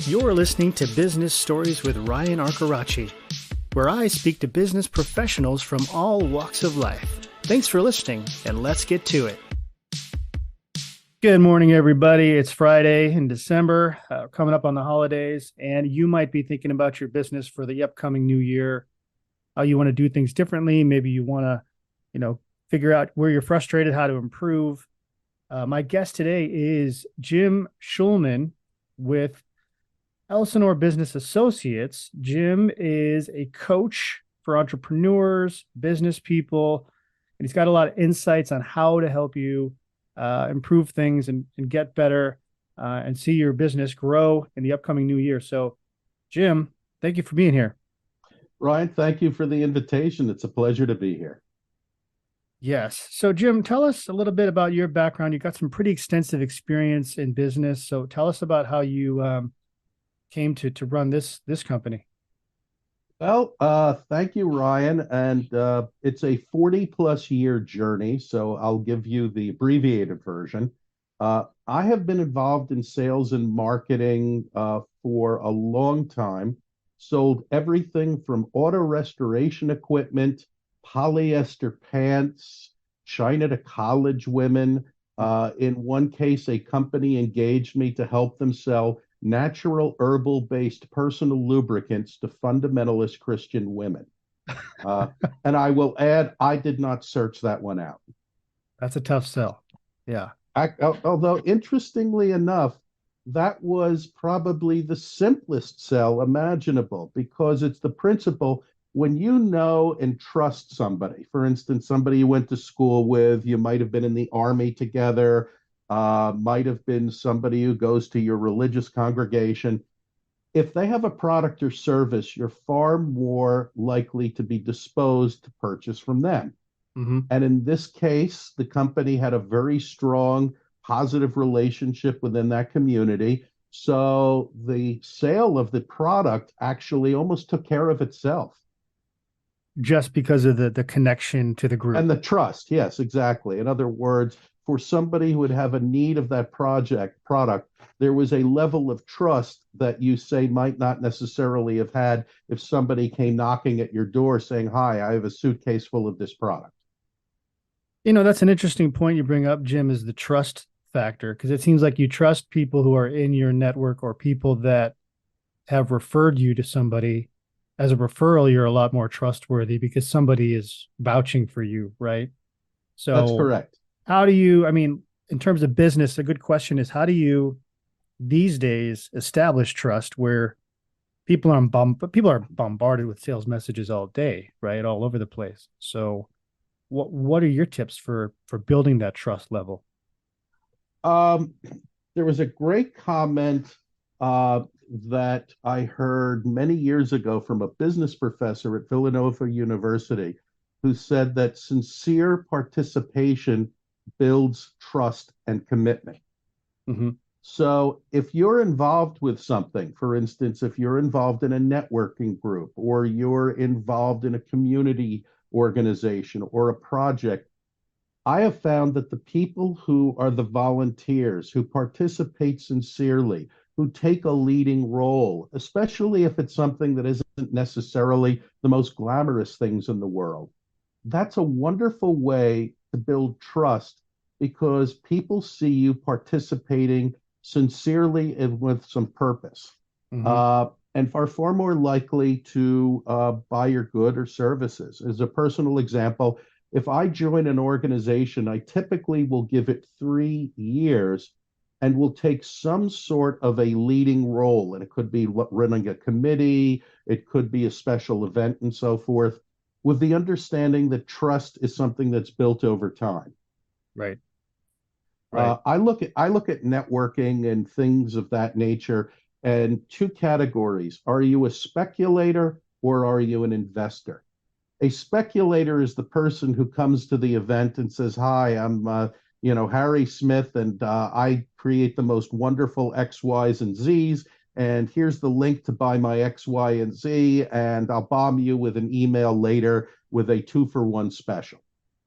You're listening to Business Stories with Ryan Arcaracci, where I speak to business professionals from all walks of life. Thanks for listening, and let's get to it. Good morning, everybody. It's Friday in December, coming up on the holidays, and you might be thinking about your business for the upcoming new year, how you want to do things differently. Maybe you want to, figure out where you're frustrated, how to improve. My guest today is Jim Shulman with Elsinore Business Associates. Jim is a coach for entrepreneurs, business people, and he's got a lot of insights on how to help you improve things and get better and see your business grow in the upcoming new year. So, Jim, thank you for being here. Ryan, thank you for the invitation. It's a pleasure to be here. Yes. So, Jim, tell us a little bit about your background. You've got some pretty extensive experience in business. So tell us about how you came to run this company. Well, thank you, Ryan. And it's a 40 plus year journey. So I'll give you the abbreviated version. I have been involved in sales and marketing for a long time, sold everything from auto restoration equipment, polyester pants, China to college women. In one case, a company engaged me to help them sell natural herbal-based personal lubricants to fundamentalist Christian women. And I will add, I did not search that one out. That's a tough sell. Yeah. Although, interestingly enough, that was probably the simplest sell imaginable because it's the principle when you know and trust somebody. For instance, somebody you went to school with, you might have been in the army together, might have been somebody who goes to your religious congregation. If they have a product or service, you're far more likely to be disposed to purchase from them. Mm-hmm. And in this case, the company had a very strong, positive relationship within that community. So the sale of the product actually almost took care of itself. Just because of the connection to the group. And the trust. Yes, exactly. In other words, for somebody who would have a need of that product, there was a level of trust that you say might not necessarily have had if somebody came knocking at your door saying, "Hi, I have a suitcase full of this product." That's an interesting point you bring up, Jim, is the trust factor, because it seems like you trust people who are in your network or people that have referred you to somebody. As a referral, you're a lot more trustworthy because somebody is vouching for you, right? So that's correct. How do you, in terms of business, a good question is how do you these days establish trust where people are bombarded with sales messages all day, right? All over the place. So what are your tips for building that trust level? There was a great comment that I heard many years ago from a business professor at Villanova University who said that sincere participation builds trust and commitment. Mm-hmm. So if you're involved with something, for instance, if you're involved in a networking group or you're involved in a community organization or a project, I have found that the people who are the volunteers, who participate sincerely, who take a leading role, especially if it's something that isn't necessarily the most glamorous things in the world, that's a wonderful way to build trust because people see you participating sincerely and with some purpose. Mm-hmm. And are far more likely to buy your good or services. As a personal example, if I join an organization, I typically will give it 3 years and will take some sort of a leading role. And it could be running a committee, it could be a special event and so forth, with the understanding that trust is something that's built over time. Right. Right. I look at networking and things of that nature and 2 categories. Are you a speculator or are you an investor? A speculator is the person who comes to the event and says, "Hi, I'm Harry Smith, and I create the most wonderful X, Y's, and Z's. And here's the link to buy my X, Y, and Z, and I'll bomb you with an email later with a 2-for-1 special."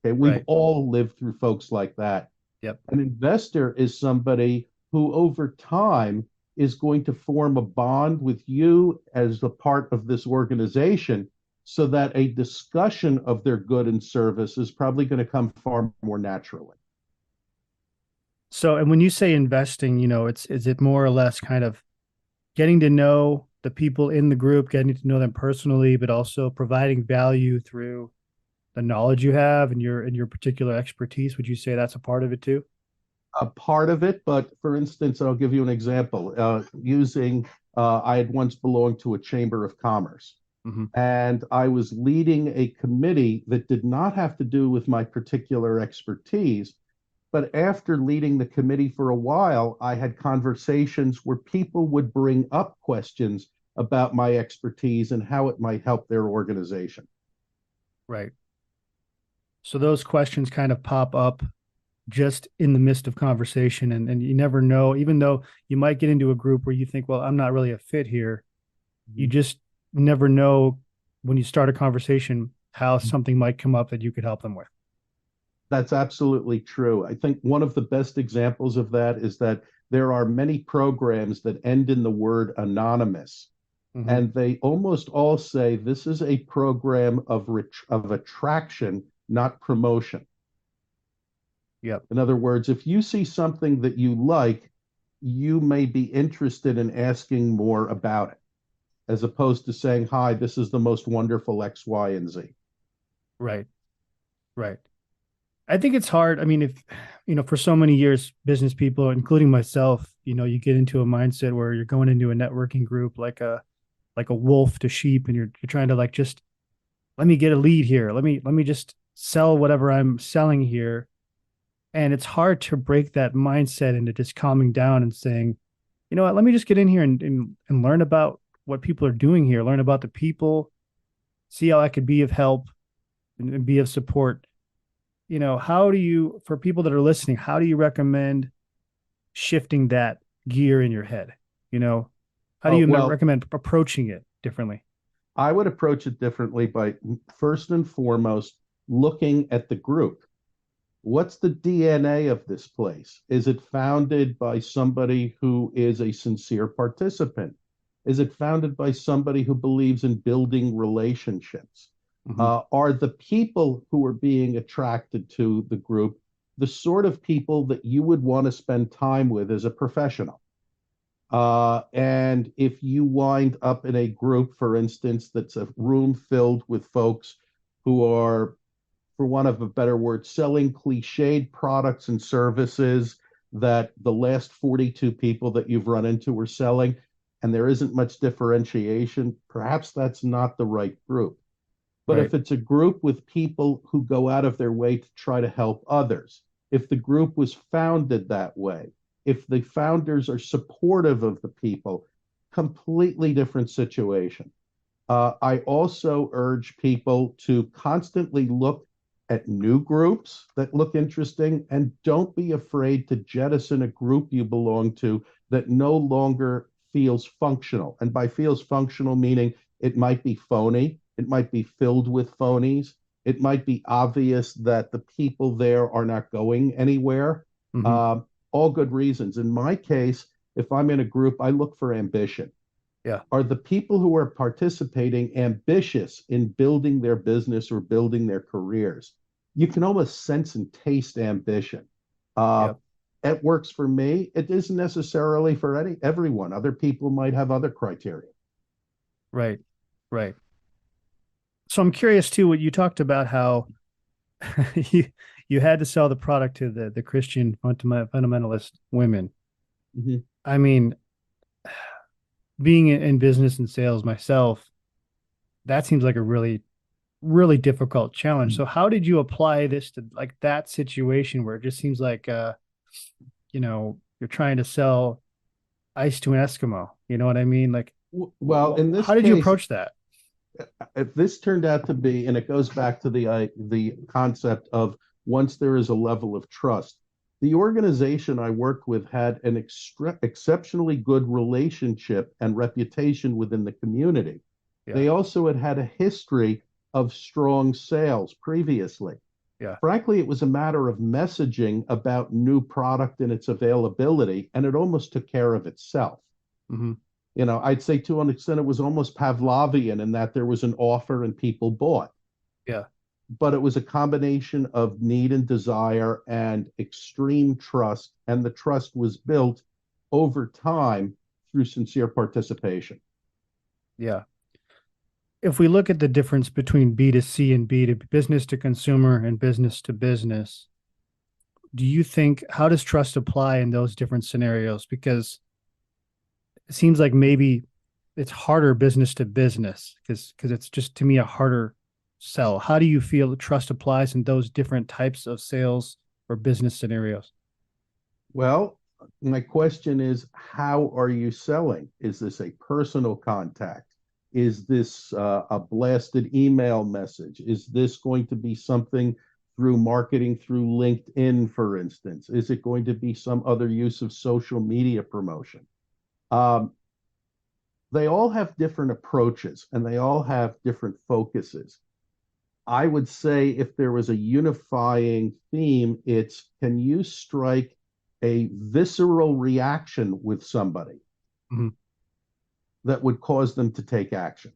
Okay, we've Right. all lived through folks like that. Yep. An investor is somebody who over time is going to form a bond with you as a part of this organization so that a discussion of their good and service is probably going to come far more naturally. So, and when you say investing, it's is it more or less kind of getting to know the people in the group, getting to know them personally, but also providing value through the knowledge you have and your particular expertise? Would you say that's a part of it too? A part of it, but for instance, I'll give you an example. I had once belonged to a chamber of commerce, Mm-hmm. and I was leading a committee that did not have to do with my particular expertise. But after leading the committee for a while, I had conversations where people would bring up questions about my expertise and how it might help their organization. Right. So those questions kind of pop up just in the midst of conversation, and you never know, even though you might get into a group where you think, well, I'm not really a fit here, you just never know when you start a conversation how something might come up that you could help them with. That's absolutely true. I think one of the best examples of that is that there are many programs that end in the word anonymous, Mm-hmm. and they almost all say this is a program of attraction, not promotion. Yep. In other words, if you see something that you like, you may be interested in asking more about it, as opposed to saying, "Hi, this is the most wonderful X, Y, and Z." Right. Right. I think it's hard. I mean, if, for so many years, business people, including myself, you get into a mindset where you're going into a networking group like a wolf to sheep, and you're trying to like just let me get a lead here. Let me just sell whatever I'm selling here. And it's hard to break that mindset into just calming down and saying, you know what, let me just get in here and learn about what people are doing here, learn about the people, see how I could be of help and be of support. How do you, for people that are listening, how do you recommend shifting that gear in your head? You know, how do Oh, you well, recommend approaching it differently? I would approach it differently by first and foremost looking at the group. What's the DNA of this place? Is it founded by somebody who is a sincere participant? Is it founded by somebody who believes in building relationships? Mm-hmm. Are the people who are being attracted to the group the sort of people that you would want to spend time with as a professional? And if you wind up in a group, for instance, that's a room filled with folks who are, for want of a better word, selling cliched products and services that the last 42 people that you've run into are selling, and there isn't much differentiation, perhaps that's not the right group. But Right. if it's a group with people who go out of their way to try to help others, if the group was founded that way, if the founders are supportive of the people, completely different situation. I also urge people to constantly look at new groups that look interesting and don't be afraid to jettison a group you belong to that no longer feels functional. And by feels functional, meaning it might be phony, it might be filled with phonies, it might be obvious that the people there are not going anywhere. Mm-hmm. Um, all good reasons. In my case, if I'm in a group, I look for ambition. Yeah. Are the people who are participating ambitious in building their business or building their careers? You can almost sense and taste ambition. Uh, Yeah. it works for me. It isn't necessarily for everyone. Other people might have other criteria. Right. Right. So I'm curious too, what you talked about how you you had to sell the product to the Christian fundamentalist women. Mhm. I mean, being in business and sales myself, that seems like a really, really difficult challenge. So how did you apply this to like that situation where it just seems like you're trying to sell ice to an Eskimo? You know what I mean? Like Well, in this how did you case, approach that? if this turned out to be, and it goes back to the concept of once there is a level of trust, the organization I worked with had an exceptionally good relationship and reputation within the community. Yeah. They also had a history of strong sales previously. Yeah. Frankly, it was a matter of messaging about new product and its availability, and it almost took care of itself. Hmm. I'd say to an extent it was almost Pavlovian in that there was an offer and people bought, Yeah. but it was a combination of need and desire and extreme trust. And the trust was built over time through sincere participation. Yeah. If we look at the difference between B2C and B to business to consumer and business to business, do you think how does trust apply in those different scenarios? Because it seems like maybe it's harder business to business because it's just to me a harder sell. How do you feel trust applies in those different types of sales or business scenarios? Well, my question is, how are you selling? Is this a personal contact? Is this a blasted email message? Is this going to be something through marketing through LinkedIn, for instance? Is it going to be some other use of social media promotion? Um, they all have different approaches and they all have different focuses. I would say if there was a unifying theme, it's can you strike a visceral reaction with somebody Mhm. that would cause them to take action?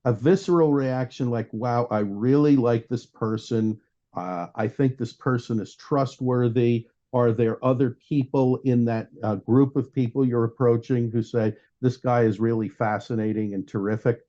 A visceral reaction like, wow, I really like this person. I think this person is trustworthy. Are there other people in that group of people you're approaching who say, this guy is really fascinating and terrific?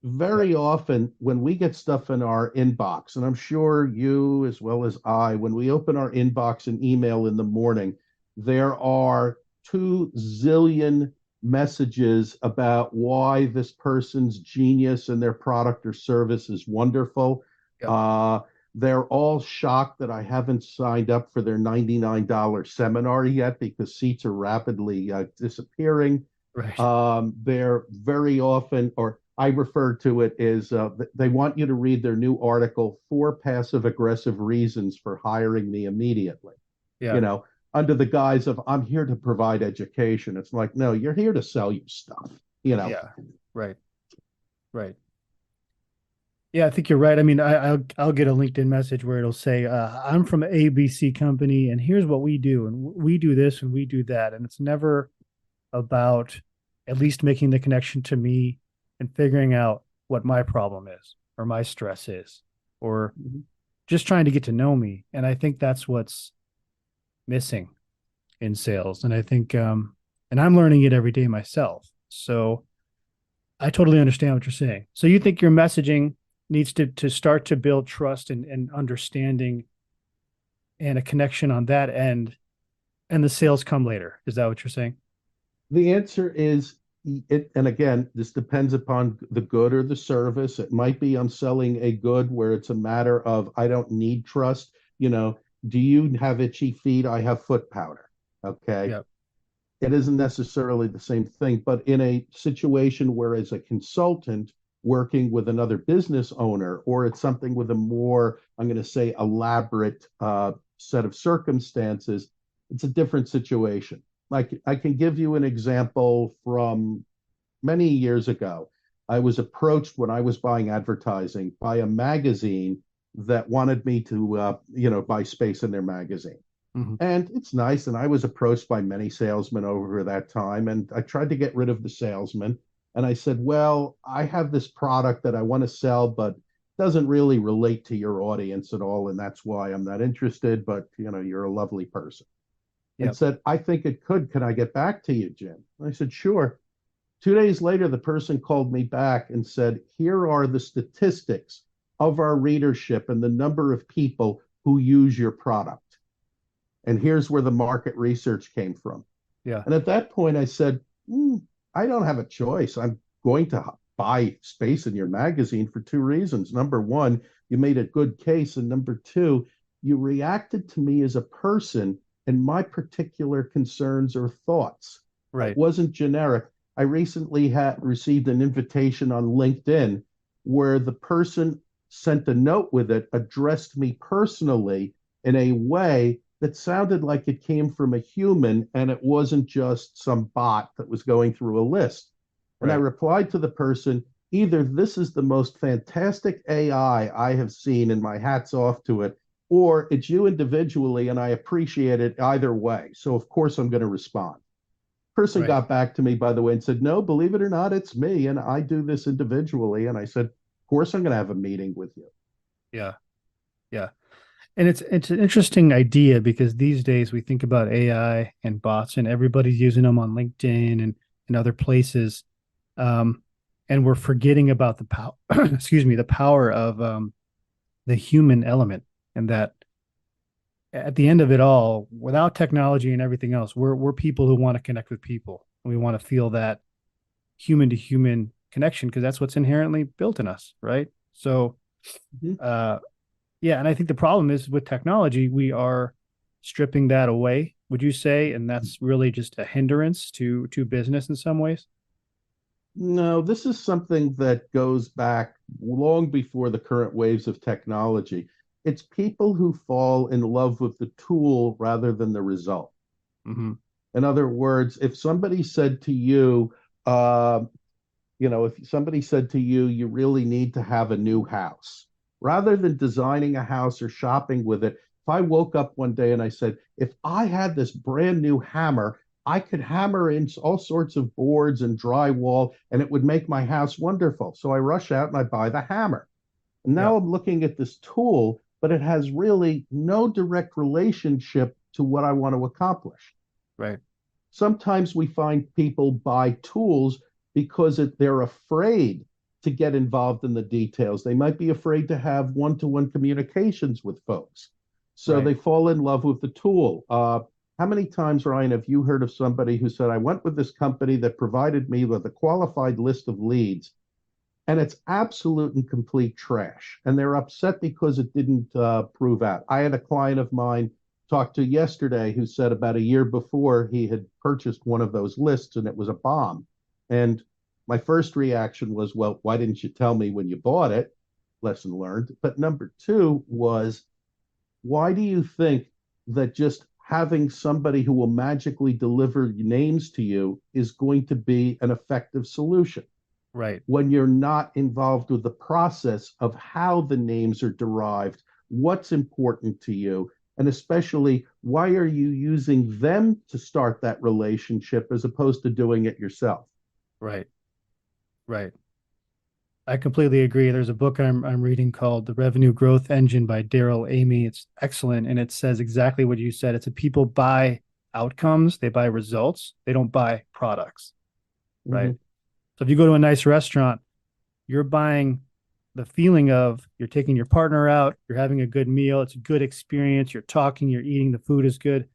Yeah. Very often when we get stuff in our inbox, and I'm sure you as well as I, when we open our inbox and email in the morning, there are 2 zillion messages about why this person's genius and their product or service is wonderful. Yep. Uh, they're all shocked that I haven't signed up for their $99 seminar yet because seats are rapidly disappearing. Right. They're very often, or I refer to it as they want you to read their new article, Four Passive Aggressive Reasons for Hiring Me Immediately. You Yeah. know, under the guise of, I'm here to provide education. It's like, no, you're here to sell you stuff, you know. Yeah. Right. Right. Yeah, I think you're right. I mean, I'll get a LinkedIn message where it'll say, "I'm from ABC company, and here's what we do, and we do this and we do that," and it's never about at least making the connection to me and figuring out what my problem is or my stress is, or Mhm. just trying to get to know me. And I think that's what's missing in sales. And I think, and I'm learning it every day myself. So I totally understand what you're saying. So you think your messaging needs to start to build trust and understanding and a connection on that end, and the sales come later. Is that what you're saying? The answer is it, and again, this depends upon the good or the service. It might be I'm selling a good where it's a matter of I don't need trust. Do you have itchy feet? I have foot powder. Okay. Yeah. It isn't necessarily the same thing, but in a situation where as a consultant working with another business owner, or it's something with a more, I'm going to say, elaborate set of circumstances, it's a different situation. Like I can give you an example from many years ago. I was approached when I was buying advertising by a magazine that wanted me to, buy space in their magazine. Hmm. And it's nice. And I was approached by many salesmen over that time. And I tried to get rid of the salesman. And I said, well, I have this product that I want to sell, but it doesn't really relate to your audience at all. And that's why I'm not interested. But, you're a lovely person. And Yeah. said, I think it could. Can I get back to you, Jim? And I said, sure. 2 days later, the person called me back and said, here are the statistics of our readership and the number of people who use your product. And here's where the market research came from. Yeah. And at that point, I said, I don't have a choice. I'm going to buy space in your magazine for 2 reasons. Number one, you made a good case. And number two, you reacted to me as a person and my particular concerns or thoughts. It Right. wasn't generic. I recently had received an invitation on LinkedIn where the person sent a note with it, addressed me personally in a way that sounded like it came from a human and it wasn't just some bot that was going through a list. And I Right. replied to the person, either this is the most fantastic AI I have seen and my hat's off to it, or it's you individually and I appreciate it either way. So, of course, I'm going to respond. Person Right. got back to me, by the way, and said, no, believe it or not, it's me. And I do this individually. And I said, of course, I'm going to have a meeting with you. Yeah. Yeah. And it's an interesting idea because these days we think about AI and bots and everybody's using them on LinkedIn and other places. Um, and we're forgetting about the power, excuse me, the power of the human element. And that at the end of it all, without technology and everything else, we're people who want to connect with people. And we want to feel that human to human connection because that's what's inherently built in us, right? So Mhm. uh yeah, and I think the problem is with technology, we are stripping that away, would you say? And that's really just a hindrance to business in some ways. No, this is something that goes back long before the current waves of technology. It's people who fall in love with the tool rather than the result. Mm-hmm. In other words, if somebody said to you, uh, if somebody said to you, you really need to have a new house, rather than designing a house or shopping with it, if I woke up one day and I said, if I had this brand new hammer, I could hammer in all sorts of boards and drywall and it would make my house wonderful. So I rush out and I buy the hammer. And Yeah, now I'm looking at this tool, but it has really no direct relationship to what I want to accomplish. right, Sometimes we find people buy tools because they're afraid to get involved in the details. They might be afraid to have one-to-one communications with folks. So right. they fall in love with the tool. How many times, Ryan, have you heard of somebody who said, I went with this company that provided me with a qualified list of leads, and it's absolute and complete trash. And they're upset because it didn't prove out. I had a client of mine talked to yesterday who said about a year before he had purchased one of those lists and it was a bomb. And my first reaction was, well, why didn't you tell me when you bought it? Lesson learned. But number two was, why do you think that just having somebody who will magically deliver names to you is going to be an effective solution Right, when you're not involved with the process of how the names are derived, what's important to you, and especially why are you using them to start that relationship as opposed to doing it yourself? right, right. I completely agree. There's a book I'm reading called The Revenue Growth Engine by Daryl Amy. It's excellent and it says exactly what you said. It's a people buy outcomes, they buy results, they don't buy products, right? Mm-hmm. So if you go to a nice restaurant, you're buying the feeling of you're taking your partner out, you're having a good meal, it's a good experience, you're talking, you're eating, the food is good.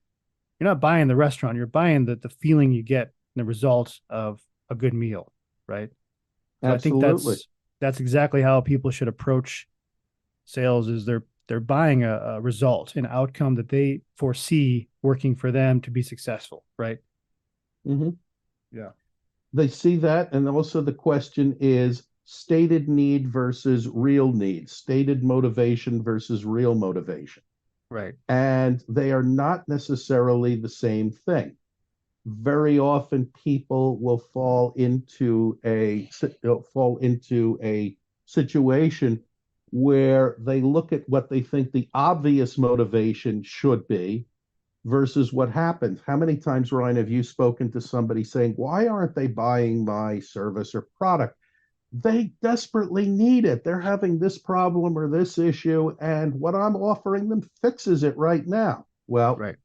You're not buying the restaurant, you're buying the feeling you get and the results of a good meal, right? So I think Absolutely. that's exactly how people should approach sales is they're buying a result, an outcome that they foresee working for them to be successful, right? Mm-hmm. Yeah. They see that. And also the question is stated need versus real need, stated motivation versus real motivation. Right. And they are not necessarily the same thing. Very often people will fall into a situation where they look at what they think the obvious motivation should be versus what happens. How many times, Ryan, have you spoken to somebody saying, why aren't they buying my service or product? They desperately need it. They're having this problem or this issue, and what I'm offering them fixes it right now. Well, Right.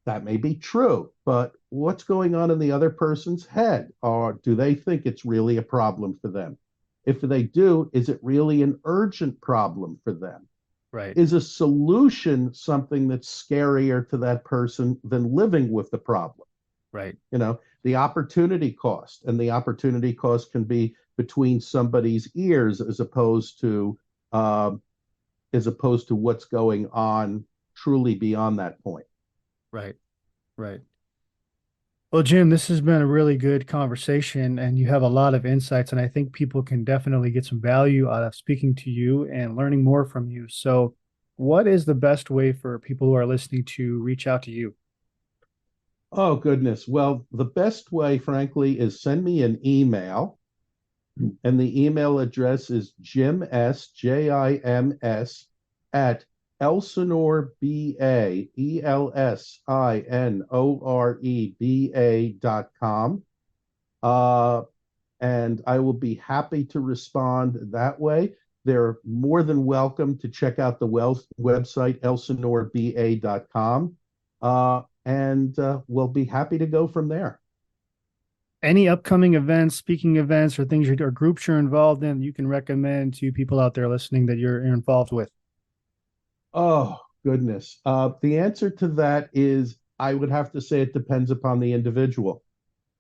that may be true, but what's going on in the other person's head? Or do they think it's really a problem for them? If they do, is it really an urgent problem for them? Right. Is a solution something that's scarier to that person than living with the problem? Right. The opportunity cost, and the opportunity cost can be between somebody's ears uh, as opposed to what's going on truly beyond that point. Right. Right. Well, Jim, this has been a really good conversation and you have a lot of insights, and I think people can definitely get some value out of speaking to you and learning more from you. So, what is the best way for people who are listening to reach out to you? Oh, goodness. Well, the best way, frankly, is send me an email. And the email address is Jims, Jims, at ElsinorBA, ElsinoreBA.com. And I will be happy to respond that way. They're more than welcome to check out the website, ElsinorBA.com, and we'll be happy to go from there. Any upcoming events, speaking events, or things or groups you're involved in, you can recommend to people out there listening that you're involved with? Oh, goodness. The answer to that is I would have to say it depends upon the individual.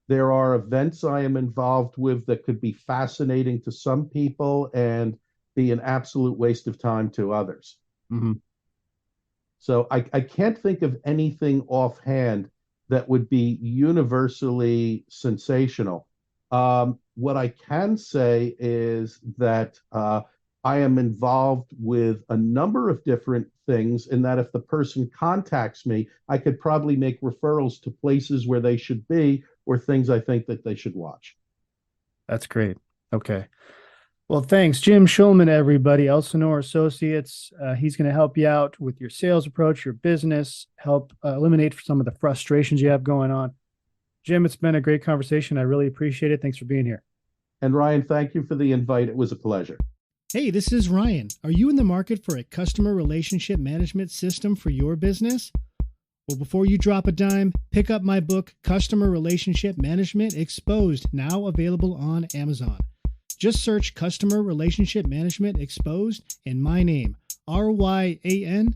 There are events I am involved with that could be fascinating to some people and be an absolute waste of time to others. Mm-hmm. So I can't think of anything offhand that would be universally sensational. What I can say is that I am involved with a number of different things, in that if the person contacts me, I could probably make referrals to places where they should be or things I think that they should watch. That's great. Okay. Well, thanks, Jim Shulman, everybody. Elsinore Associates. He's going to help you out with your sales approach, your business, help eliminate some of the frustrations you have going on. Jim, it's been a great conversation. I really appreciate it. Thanks for being here. And Ryan, thank you for the invite. It was a pleasure. Hey, this is Ryan. Are you in the market for a customer relationship management system for your business? Well, before you drop a dime, pick up my book, Customer Relationship Management Exposed, now available on Amazon. Just search Customer Relationship Management Exposed and my name, RyanArcoraci.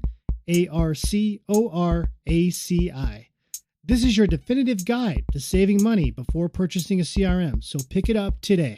This is your definitive guide to saving money before purchasing a CRM, so pick it up today.